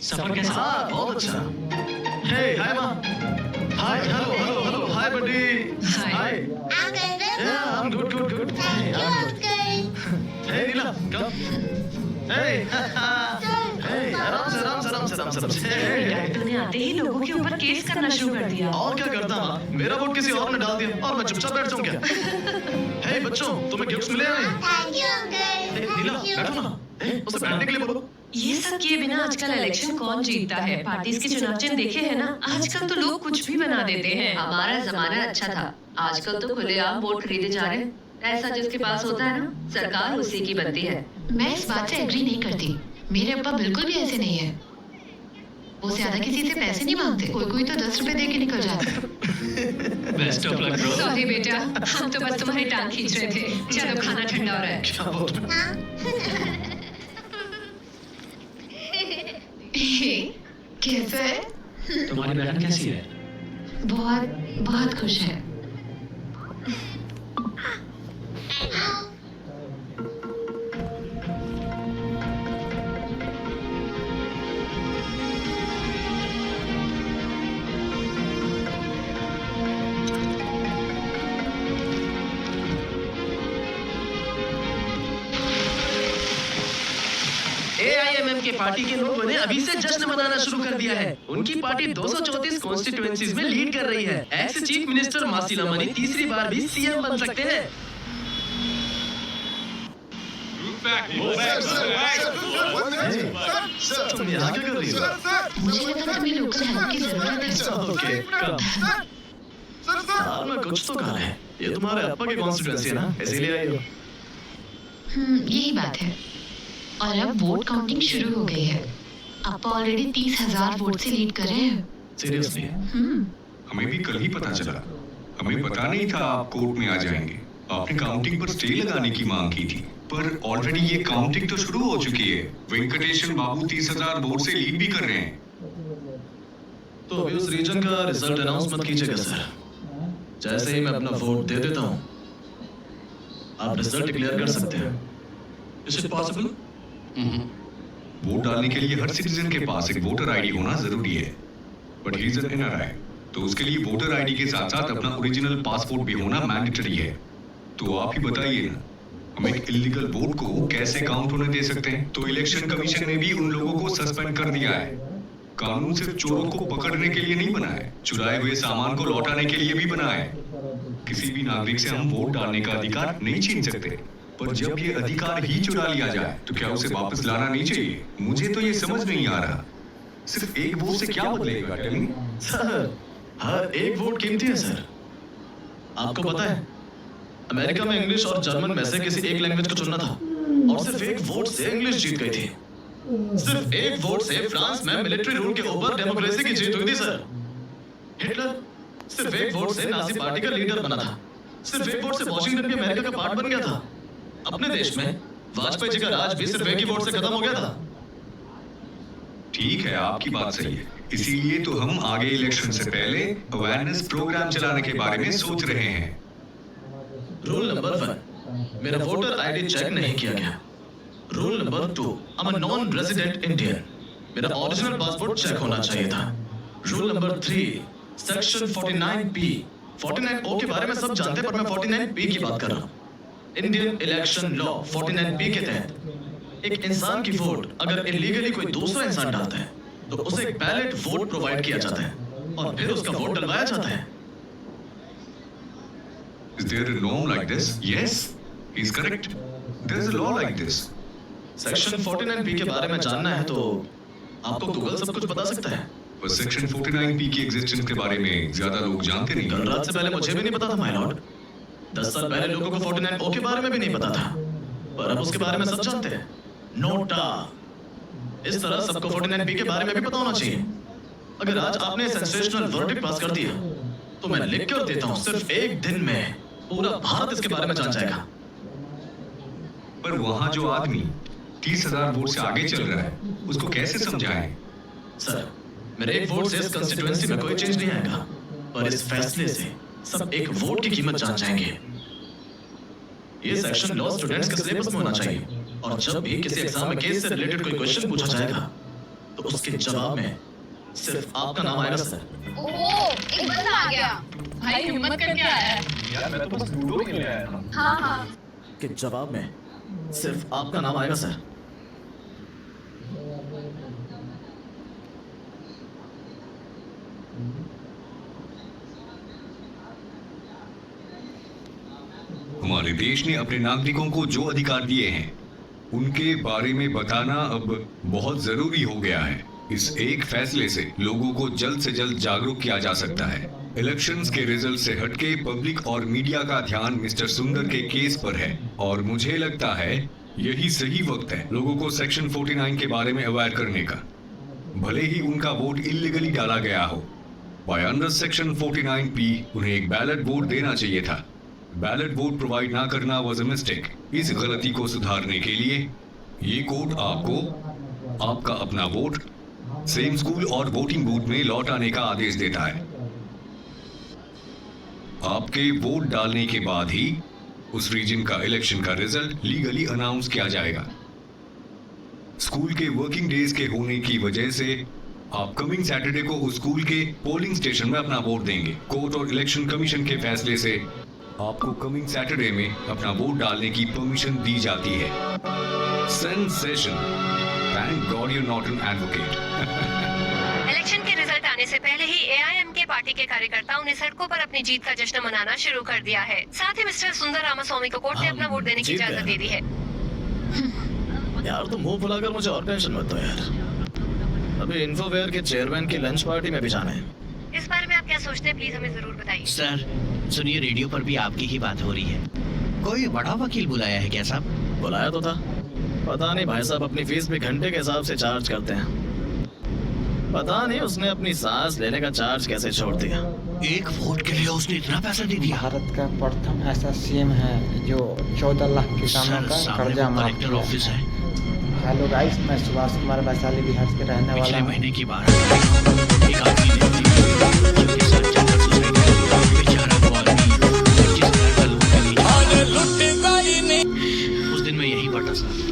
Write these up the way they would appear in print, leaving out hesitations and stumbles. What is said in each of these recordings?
सफर कैसा? हाँ, बहुत अच्छा। हे, हाय माँ। Hi, hello, hi buddy. Hi. Yeah, I'm good. Hey, I'm good. Hey, Neela, come. Hey, hey, आराम से। Hey. तूने आते ही लोगों के ऊपर केस करना शुरू कर दिया। और क्या करता माँ? मेरा वोट किसी और ने डाल दिया और मैं चुपचाप बैठ जाऊँ क्या? हे बच्चों, तुम्हें गिफ्ट्स मिले हैं? Thank you uncle. नीला, बैठो ना। उसे बैठने के लिए बोलो। ये सब किए बिना आजकल इलेक्शन कौन जीतता है? पार्टीज के चुनाव चिन्ह देखे हैं ना? आजकल तो लोग कुछ भी बना देते हैं। हमारा जमाना अच्छा था, आजकल तो खुलेआम वोट खरीदे जा रहे हैं। ऐसा जिसके पास होता है ना, सरकार उसी की बनती है। मैं इस बात से एग्री नहीं करती। मेरे अब्बा बिल्कुल भी ऐसे नहीं है। वो ज्यादा किसी से पैसे नहीं मांगते। कोई तो 10 रुपए दे के निकल जाता है। Best of luck bro. Sorry बेटा, हम तो बस तुम्हारी टांग खींच रहे थे। चलो खाना ठंडा हो रहा है। क्या बोल रहे हो? कैसा है? तुम्हारी बहन कैसी है? बहुत खुश है। AIMM के पार्टी के लोगों ने अभी से जश्न मनाना शुरू कर दिया है। उनकी पार्टी 234 कॉन्स्टिट्यूएंसीज में लीड कर रही है। एक्स चीफ मिनिस्टर मासिला मनी तीसरी बार भी सीएम बन सकते हैं। तुम यहाँ क्या कर रही हो? मुझे लगा तुम्हें लोकल हेल्प की जरूरत है। ओके, कम। हाँ, मैं कुछ तो कहा है। ये तुम्हारे अप्पा की कॉन्स्टिट्यूएंसी है ना, इसीलिए आई हो। यही बात है। और अब वोट काउंटिंग शुरू हो गई है। अप्पा ऑलरेडी 30,000 वोट से लीड कर रहे हैं। सीरियसली? हमें भी कल ही पता चला। हमें पता नहीं था आप कोर्ट में आ जाएंगे। आपने काउंटिंग पर स्टे लगाने की मांग की थी, पर ऑलरेडी ये काउंटिंग तो शुरू हो चुकी है। वेंकटेशन बाबू 30,000 वोट से लीड भी कर रहे हैं। तो अभी उस रीजन का रिजल्ट अनाउंस मत कीजिएगा सर। जैसे ही मैं अपना वोट दे देता हूँ, आप रिजल्ट डिक्लेयर कर सकते हैं। Is it possible? वोट डालने के लिए हर सिटीजन के पास एक वोटर आईडी होना जरूरी है, but he is an NRI, तो उसके लिए वोटर आईडी के साथ साथ अपना ओरिजिनल पासपोर्ट भी होना मैंडेटरी है। तो आप ही बताइए ना, हम एक इलीगल वोट को कैसे काउंट होने दे सकते हैं? तो इलेक्शन कमीशन ने भी उन लोगों को सस्पेंड कर दिया है। कानून सिर्फ चोरों को पकड़ने के लिए नहीं बना है, चुराए हुए सामान को लौटाने के लिए भी बना है। किसी भी नागरिक से हम वोट डालने का अधिकार नहीं छीन सकते, पर जब ये अधिकार ही चुरा लिया जाए तो क्या उसे वापस लाना नहीं चाहिए? मुझे तो ये समझ नहीं आ रहा। सिर्फ एक वोट से क्या बदलेगा? सर, हर एक वोट कीमती है सर। आपको पता है, अमेरिका में इंग्लिश और जर्मन में से किसी एक लैंग्वेज को चुनना था और सिर्फ एक वोट से इंग्लिश जीत गई थी। सिर्फ एक वोट से फ्रांस में मिलिट्री रूल के ऊपर डेमोक्रेसी की जीत हुई थी सर। हिटलर सिर्फ एक वोट से नाजी पार्टी का लीडर बना था। सिर्फ एक वोट से वॉशिंगटन भी अमेरिका का पार्ट बन गया था। अपने देश में वाजपेयी जी का राज भी सिर्फ एक ही वोट से खत्म हो गया था। ठीक है, आपकी बात सही है। इसीलिए तो हम आगे इलेक्शन से पहले अवेयरनेस प्रोग्राम चलाने के बारे में सोच रहे हैं। रूल नंबर 1, मेरा वोटर आईडी चेक नहीं किया गया। Rule number 2, I am a non resident Indian, मेरा ओरिजिनल पासपोर्ट चेक होना चाहिए था। Rule number 3, section 49P, 49O के बारे में सब जानते हैं, पर मैं 49P की बात कर रहा हूँ। इंडियन इलेक्शन लॉ 49P के तहत एक इंसान की वोट अगर इलीगली कोई दूसरा इंसान डालता है तो उसे एक बैलेट वोट प्रोवाइड किया जाता है और फिर उसका वोट डलवाया जाता है। Is there a norm like this? Yes, he's correct. There is a law like this. Section 49P के बारे में जानना है तो आपको गूगल सब कुछ बता सकता है। पर सेक्शन 49P की एग्जिस्टेंस के बारे में ज्यादा लोग जानते नहीं। कल रात से पहले मुझे भी नहीं पता था माय लॉर्ड। 10 साल पहले लोगों को 49O के बारे में भी नहीं पता था, पर अब उसके बारे में सब जानते हैं। नोटा, इस तरह सबको 49P के बारे में भी पता होना चाहिए। अगर आज आपने सेंसेशनल वर्डिक्ट पास कर दिया तो मैं लिख कर देता हूँ, सिर्फ एक दिन में पूरा भारत इसके बारे में जान जाएगा। पर वहाँ जो आदमी 30,000 वोट से आगे चल रहा है, उसको कैसे समझाएं? सर, मेरे एक वोट से इस कंस्टिट्यूएंसी में कोई चेंज नहीं आएगा, पर इस फैसले से सब एक वोट की कीमत जान जाएंगे। ये सेक्शन लॉ स्टूडेंट्स के सिलेबस में होना चाहिए, और जब भी किसी एग्जाम में केस से रिलेटेड कोई क्वेश्चन पूछा जाएगा तो उसके जवाब में सिर्फ आपका नाम आएगा सर। ओह, एक बंदा आ गया। भाई हिम्मत करके आया है। यार मैं तो बस लूडो खेलने आया था। हाँ हाँ। के जवाब में सिर्फ आपका नाम आएगा सर। हमारे देश ने अपने नागरिकों को जो अधिकार दिए हैं उनके बारे में बताना अब बहुत जरूरी हो गया है। इस एक फैसले से लोगों को जल्द से जल्द जागरूक किया जा सकता है। इलेक्शंस के रिजल्ट से हटके पब्लिक और मीडिया का ध्यान मिस्टर सुंदर के केस पर है और मुझे लगता है यही सही वक्त है लोगों को सेक्शन 49 के बारे में अवेयर करने का। भले ही उनका वोट इलीगली डाला गया हो, बाय अंडर सेक्शन 49P उन्हें एक बैलेट वोट देना चाहिए था। बैलेट वोट प्रोवाइड ना करना वाज अ मिस्टेक। इस गलती को सुधारने के लिए ये कोर्ट आपको आपका अपना वोट सेम स्कूल और वोटिंग बूथ में लौटाने का आदेश देता है। आपके वोट डालने के बाद ही उस रीजन का इलेक्शन का रिजल्ट लीगली अनाउंस किया जाएगा। स्कूल के वर्किंग डेज के होने की वजह से आप कमिंग सैटरडे को उस स्कूल के पोलिंग स्टेशन में अपना वोट देंगे। कोर्ट और इलेक्शन कमीशन के फैसले से आपको कमिंग सैटरडे में अपना वोट डालने की परमिशन दी जाती है। Sensation. Thank God you not an advocate. Election के रिजल्ट आने से पहले ही AIMK पार्टी के कार्यकर्ताओं ने सड़कों पर अपनी जीत का जश्न मनाना शुरू कर दिया है। साथ ही मिस्टर सुंदर रामास्वामी को कोर्ट ने अपना वोट देने की जीत इजाजत गए। दे दी है। यार तुम मुंह फुलाकर मुझे और टेंशन मत दो यार। अभी इन्फोवेयर के चेयरमैन की लंच पार्टी में भी जाना है। इस बारे में आप क्या सोचते हैं, प्लीज हमें जरूर बताइए। सर सुनिए, रेडियो पर भी आपकी ही बात हो रही है। कोई बड़ा वकील बुलाया है क्या साहब? बुलाया तो था, पता नहीं भाई साहब अपनी फीस भी घंटे के हिसाब से चार्ज करते हैं। पता नहीं उसने अपनी सांस लेने का चार्ज कैसे छोड़ दिया। एक वोट के लिए उसने इतना पैसा दे दिया? भारत का प्रथम ऐसा सीएम है जो 14 लाख किसानों सर, का सामने कर्जा वो माफ कलेक्टर किया ऑफिस है। है। हेलो गाइस, मैं सुभाष कुमार वैशाली बिहार के रहने पिछले वाला हूँ। महीने की 12 तारीख एक आदमी ने उनके साथ जनरल सोसाइटी में बेचारा वो आदमी 25,000 का लोन के लिए उस दिन मैं यही पढ़ा सर।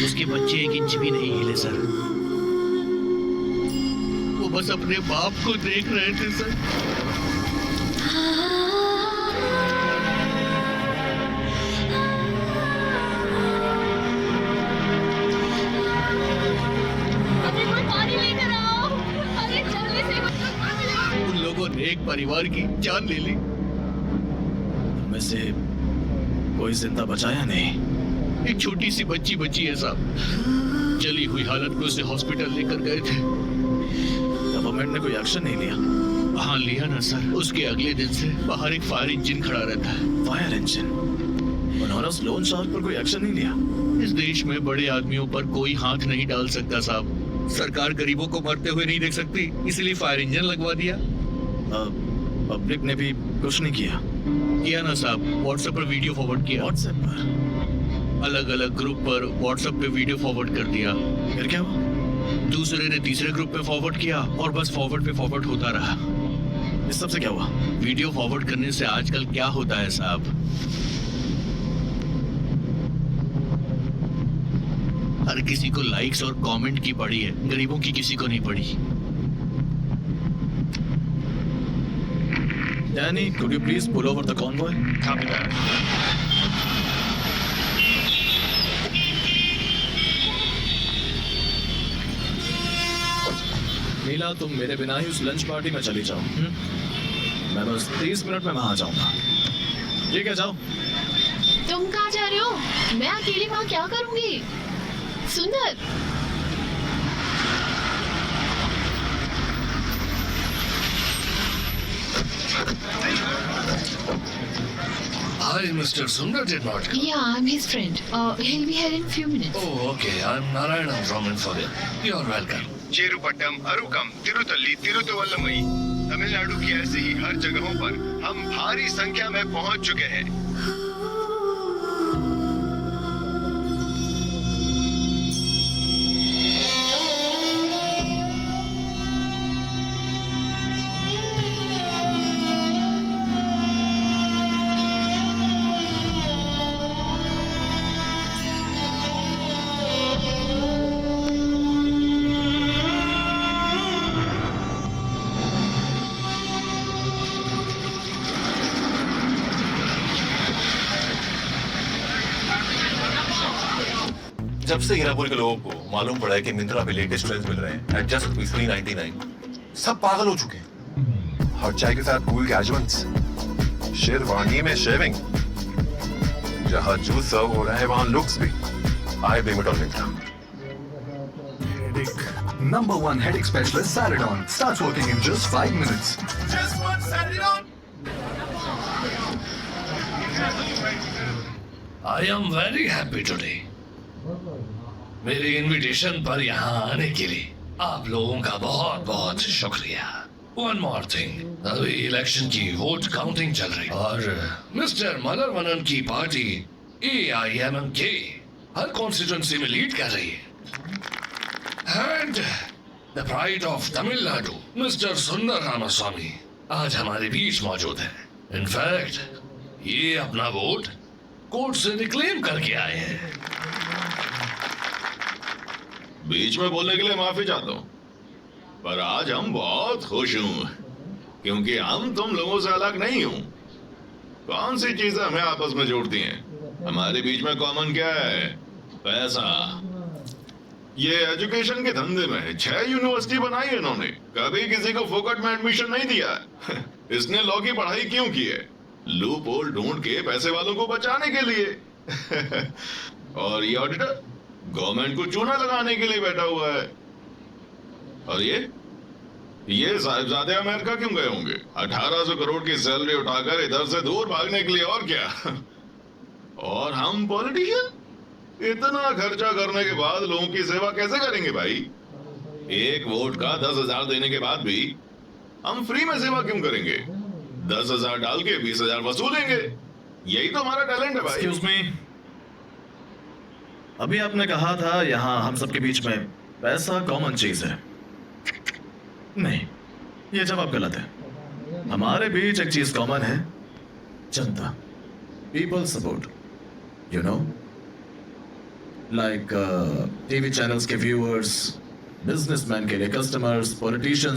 उसके बच्चे 1 इंच भी नहीं हिले सर। वो बस अपने बाप को देख रहे थे सर। अरे कोई पानी लेकर आओ। अरे जल्दी से कोई पानी लाओ। उन लोगों ने एक परिवार की जान ले ली। में से कोई जिंदा बचाया नहीं। एक छोटी सी बच्ची बची है साहब। जली हुई हालत में उसे हॉस्पिटल लेकर गए थे। गवर्नमेंट ने कोई एक्शन नहीं लिया। हाँ लिया ना सर। उसके अगले दिन से बाहर एक फायर इंजन खड़ा रहता है। Fire engine? उन्होंने उस लोन शार्क पर कोई एक्शन नहीं लिया। इस देश में बड़े आदमियों पर कोई हाथ नहीं डाल सकता साहब। सरकार गरीबों को मरते हुए नहीं देख सकती, इसलिए फायर इंजन लगवा दिया। पब्लिक ने भी कुछ नहीं किया ना साहब। व्हाट्सएप पर वीडियो फॉरवर्ड किया। व्हाट्सएप पर? अलग अलग ग्रुप पर व्हाट्सएप पे वीडियो फॉरवर्ड कर दिया। फिर क्या हुआ? दूसरे ने तीसरे ग्रुप पे फॉरवर्ड किया और बस फॉरवर्ड पे फॉरवर्ड होता रहा। इस सब से क्या हुआ? वीडियो फॉरवर्ड करने से आजकल क्या होता है साहब, हर किसी को लाइक्स और कमेंट की पड़ी है, गरीबों की किसी को नहीं पड़ी। Danny, could you please pull over the convoy? Copy that. नीला, तुम मेरे बिना ही उस लंच पार्टी में चली जाओ। मैं बस 30 मिनट में वहां आ जाऊंगा। ठीक है, जाओ। तुम कहाँ जा रहे हो? मैं अकेली वहाँ क्या करूंगी? सुंदर, Hi, Mr. Sundar did not come. yeah, I'm his friend. He'll be here in few minutes. Oh, okay. I'm Narayanam from Infobia. You're welcome. चेरुपट्टम, अरुकम, तिरुतल्ली, तिरुतवल्लमई, Tamil Nadu की ऐसे ही हर जगहों पर हम भारी संख्या में पहुंच चुके हैं। जब से हीरापुर के लोगों को मालूम पड़ा है कि मिंत्रा पे लेटेस्ट ट्रेंड्स मिल रहे हैं एट जस्ट ₹399, सब पागल हो चुके हैं। हर चाय के साथ कूल कैजुअल्स, शेरवानी में शेविंग, जहां जूस सर्व हो रहा है वहां लुक्स भी। I blame it on Myntra. Number 1 headache specialist Saridon starts working in just 5 minutes. Just one Saridon. I am very happy today. मेरे इनविटेशन पर यहाँ आने के लिए आप लोगों का बहुत बहुत शुक्रिया। One more thing, अभी इलेक्शन की वोट काउंटिंग चल रही और मिस्टर मनरवनन की पार्टी AIMMK हर कॉन्स्टिट्यूंसी में लीड कर रही है। And the pride of Tamil Nadu, Mr. Sundar Ramaswamy, आज हमारे बीच मौजूद है। इनफैक्ट ये अपना वोट कोर्ट से रिक्लेम करके आए हैं। बीच में बोलने के लिए माफी चाहता हूँ, पर आज हम बहुत खुश हूँ क्योंकि हम तुम लोगों से अलग नहीं हूँ। कौन सी चीजें हमें आपस में जोड़ती हैं? हमारे बीच में कॉमन क्या है? पैसा। ये एजुकेशन के धंधे में 6 यूनिवर्सिटी बनाई है इन्होंने, कभी किसी को फोकट में एडमिशन नहीं दिया। इसने लॉ की पढ़ाई क्यों की है? लूप होल ढूंढ के पैसे वालों को बचाने के लिए। और ये ऑडिटर गवर्नमेंट को चूना लगाने के लिए बैठा हुआ है। और ये साहिबजादे अमेरिका क्यों गए होंगे? 1800 करोड़ की सैलरी उठाकर इधर से दूर भागने के लिए, और क्या। और हम पॉलिटिशियन इतना खर्चा करने के बाद लोगों की सेवा कैसे करेंगे भाई? एक वोट का 10,000 देने के बाद भी हम फ्री में सेवा क्यों करेंगे? 10,000 डाल के 20,000 वसूलेंगे। यही तो हमारा टैलेंट है भाई। एक्सक्यूज मी, अभी आपने कहा था यहाँ हम सबके बीच में पैसा कॉमन चीज है। नहीं, ये जवाब गलत है। हमारे बीच एक चीज कॉमन है, जनता, people support, you know, like TV channels के व्यूअर्स, बिजनेसमैन के लिए कस्टमर्स, पॉलिटिशियंस